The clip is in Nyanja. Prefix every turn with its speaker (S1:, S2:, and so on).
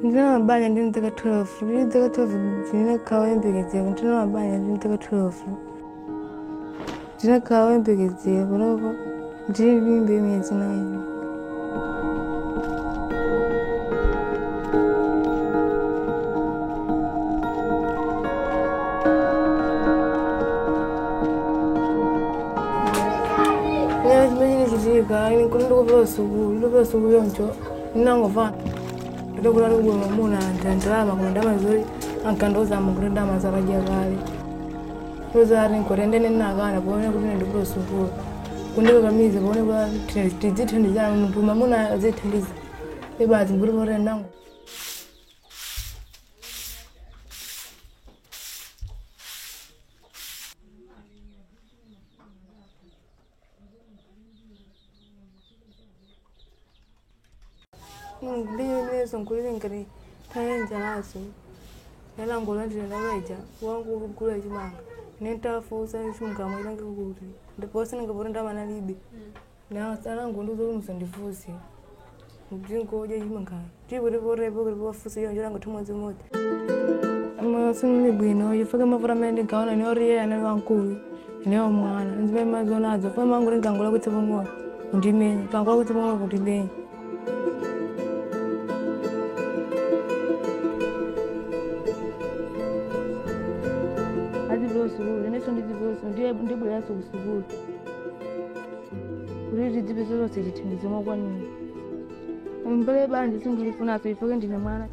S1: Ndina mabanya ndini taka 12. Ndini taka 12 ndina kawa yembekezera. Ndina mabanya ndini taka 12. Ndina kawa yembekezera. Panopo ndini bimbe myezi 9. Ini kundi kupewa sukulu yoncho ninangova ndokula lugulu muna ndandalama kundama zori ankandoza mukunda mazakaja kale rozari nkorende ninakana kuone kuti ndikupewa sukulu kundiko kamize kuone kwa tizithandiza muntu mamuna azithandiza bebazi nguri pore nangu Ndiye sonkulile ngari tayenja naso yana ngola ndina weja wangu kugula chimanga nenta fusa chimanga mwira ngikuti ndipo singa porenda mana libe na sana ngunduzo musandifuse ndingoje chimanga ndibure pore fusa yo njira ngothumwa zimoto ama sinni bwino yifaka mavura mende kaona ni oriye yana wankulu ni omwana nzime mazonazo fa mangure ngangola kuti bomwa ndimenya kangola kuti bomwa kuti ndimenya sukulu neso ndizivoso ndibwera sukulu kuti dzipeso lose chithandizo mokwanira mbele banje singilifuna so ifake ndine mwana